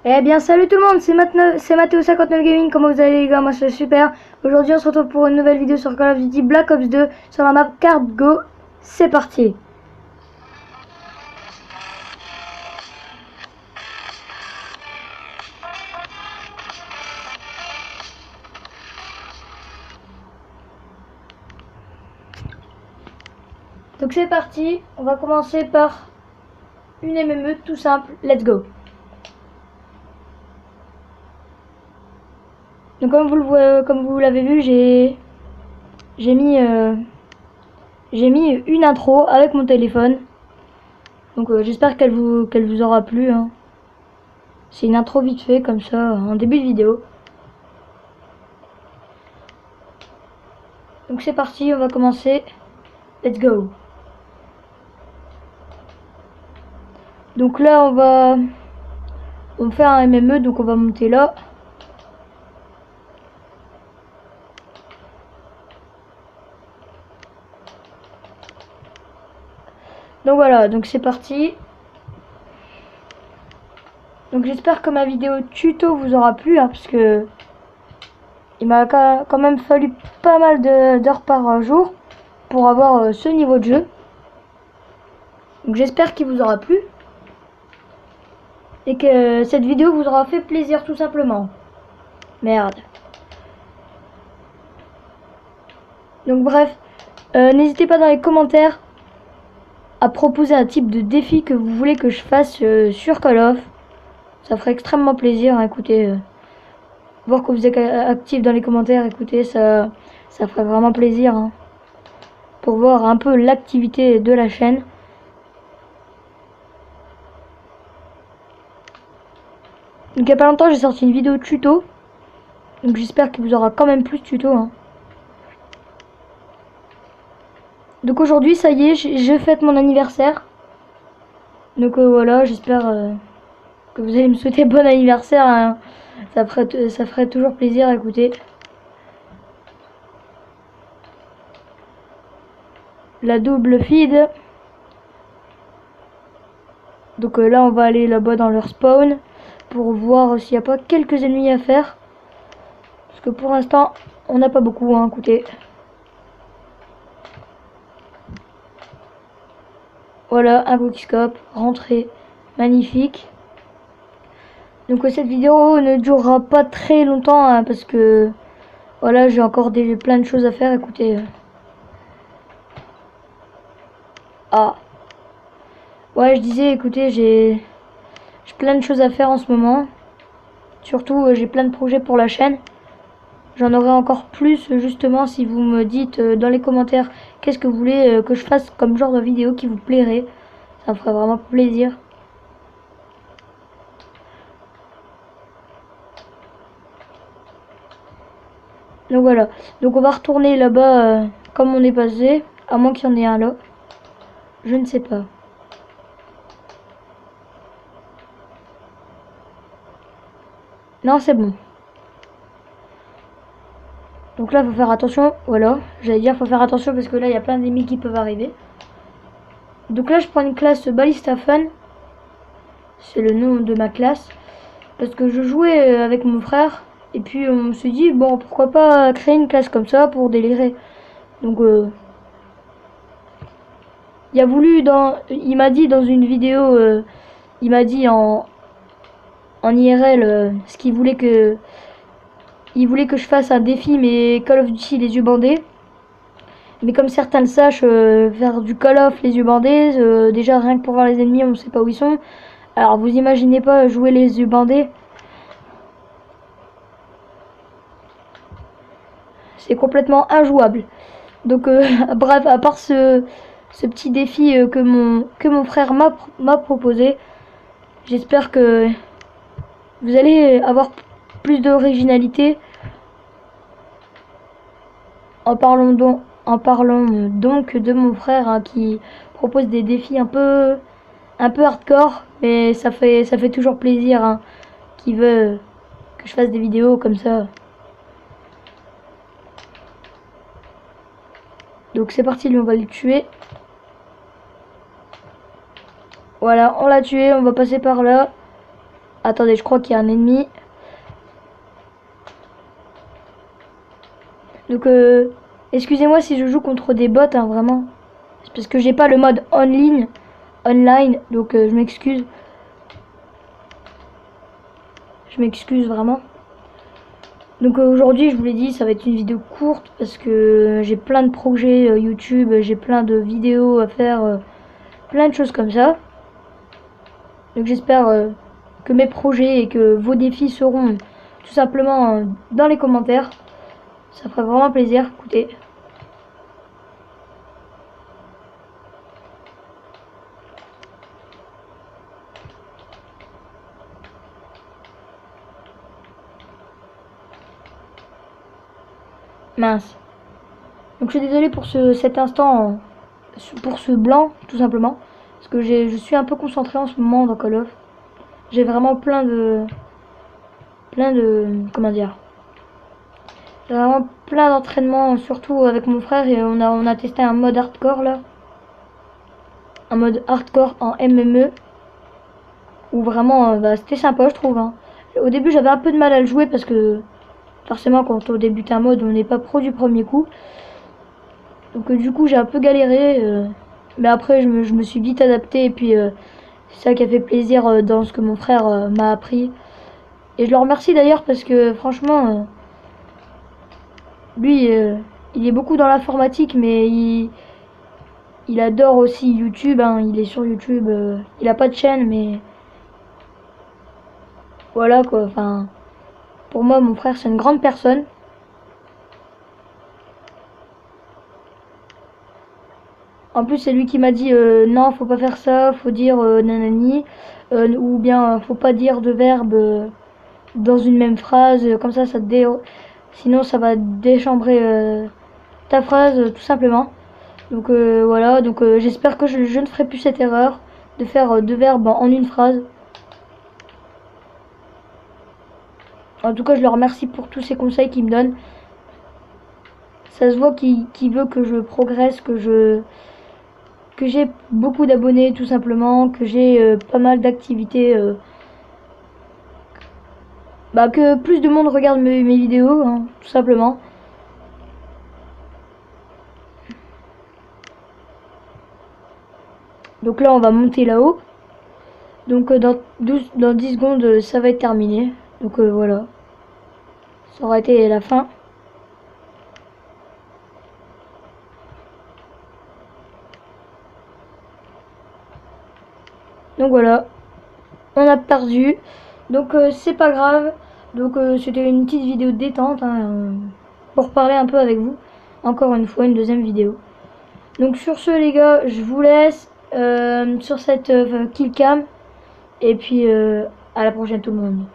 Eh bien salut tout le monde, c'est Mathéo59 Gaming, comment vous allez les gars, moi c'est super. Aujourd'hui on se retrouve pour une nouvelle vidéo sur Call of Duty Black Ops 2 sur la map Card Go. C'est parti. Donc c'est parti, on va commencer par une MME tout simple, let's go. Donc comme vous l'avez vu, j'ai mis une intro avec mon téléphone. Donc j'espère qu'elle vous aura plu. Hein. C'est une intro vite fait comme ça en début de vidéo. Donc c'est parti, on va commencer. Let's go. Donc là on va faire un MME, donc on va monter là. Donc voilà, donc c'est parti. Donc j'espère que ma vidéo tuto vous aura plu, hein, parce que il m'a quand même fallu pas mal d'heures par jour pour avoir ce niveau de jeu. Donc j'espère qu'il vous aura plu et que cette vidéo vous aura fait plaisir tout simplement. Merde. Donc bref, n'hésitez pas dans les commentaires à proposer un type de défi que vous voulez que je fasse sur Call of. Ça ferait extrêmement plaisir, hein, écoutez, voir que vous êtes actif dans les commentaires, écoutez, ça ferait vraiment plaisir, hein, pour voir un peu l'activité de la chaîne. Donc il n'y a pas longtemps j'ai sorti une vidéo tuto, donc j'espère qu'il vous aura quand même plus de tuto, hein. Donc aujourd'hui ça y est, je fête mon anniversaire. Donc voilà, j'espère que vous allez me souhaiter bon anniversaire, hein. Ça ferait toujours plaisir, écoutez. La double feed. Donc là on va aller là-bas dans leur spawn pour voir s'il n'y a pas quelques ennemis à faire. Parce que pour l'instant on n'a pas beaucoup, hein, écoutez. Voilà, un bookiscope, rentrée, magnifique. Donc cette vidéo ne durera pas très longtemps, hein, parce que voilà, j'ai encore plein de choses à faire, écoutez. Ah. Ouais, je disais, écoutez, j'ai plein de choses à faire en ce moment. Surtout, j'ai plein de projets pour la chaîne. J'en aurai encore plus, justement, si vous me dites dans les commentaires qu'est-ce que vous voulez que je fasse comme genre de vidéo qui vous plairait. Ça me ferait vraiment plaisir. Donc voilà. Donc on va retourner là-bas comme on est passé. À moins qu'il y en ait un là. Je ne sais pas. Non, c'est bon. Donc là, faut faire attention. Voilà. J'allais dire, faut faire attention parce que là, il y a plein d'ennemis qui peuvent arriver. Donc là, je prends une classe Ballista Fun. C'est le nom de ma classe. Parce que je jouais avec mon frère. Et puis, on se dit, bon, pourquoi pas créer une classe comme ça pour délirer. Donc, il m'a dit dans une vidéo, il m'a dit en IRL ce qu'il voulait que... Il voulait que je fasse un défi, mais Call of Duty les yeux bandés. Mais comme certains le sachent, faire du Call of les yeux bandés, déjà rien que pour voir les ennemis, on ne sait pas où ils sont. Alors vous imaginez pas jouer les yeux bandés. C'est complètement injouable. Donc bref, à part ce petit défi que mon frère m'a proposé, j'espère que vous allez avoir plus d'originalité en parlant donc de mon frère, hein, qui propose des défis un peu hardcore, mais ça fait toujours plaisir, hein, qui veut que je fasse des vidéos comme ça. Donc c'est parti, lui on va le tuer. Voilà, on l'a tué, on va passer par là. Attendez, je crois qu'il y a un ennemi. Donc, excusez-moi si je joue contre des bots, hein, vraiment. C'est parce que j'ai pas le mode online, donc je m'excuse. Je m'excuse vraiment. Donc aujourd'hui, je vous l'ai dit, ça va être une vidéo courte parce que j'ai plein de projets YouTube, j'ai plein de vidéos à faire, plein de choses comme ça. Donc j'espère que mes projets et que vos défis seront tout simplement dans les commentaires. Ça ferait vraiment plaisir, écoutez. Mince. Donc je suis désolée pour cet instant, pour ce blanc, tout simplement. Parce que je suis un peu concentré en ce moment dans Call of. J'ai vraiment comment dire, j'ai vraiment plein d'entraînements, surtout avec mon frère, et on a testé un mode hardcore là. Un mode hardcore en MME. Où vraiment, bah, c'était sympa, je trouve. Hein. Au début, j'avais un peu de mal à le jouer parce que forcément, quand on débute un mode, on n'est pas pro du premier coup. Donc du coup, j'ai un peu galéré. Mais après, je me suis vite adapté. Et puis, c'est ça qui a fait plaisir dans ce que mon frère m'a appris. Et je le remercie d'ailleurs parce que franchement, lui, il est beaucoup dans l'informatique, mais il adore aussi YouTube. Hein. Il est sur YouTube. Il a pas de chaîne, mais voilà quoi. Enfin, pour moi, mon frère, c'est une grande personne. En plus, c'est lui qui m'a dit non, faut pas faire ça, faut dire nanani, ou bien faut pas dire de verbe dans une même phrase, comme ça, sinon ça va déchambrer ta phrase, tout simplement. Donc voilà, donc j'espère que je ne ferai plus cette erreur de faire deux verbes en une phrase. En tout cas, je le remercie pour tous ces conseils qu'il me donne. Ça se voit qu'il veut que je progresse, que j'ai beaucoup d'abonnés tout simplement, que j'ai pas mal d'activités, bah, que plus de monde regarde mes vidéos, hein, tout simplement. Donc là on va monter là-haut. Donc dans 10 secondes ça va être terminé. Donc voilà. Ça aura été la fin. Donc voilà. On a perdu. Donc c'est pas grave. Donc c'était une petite vidéo de détente hein, pour parler un peu avec vous. Encore une fois, une deuxième vidéo. Donc sur ce les gars, je vous laisse sur cette killcam. Et puis à la prochaine tout le monde.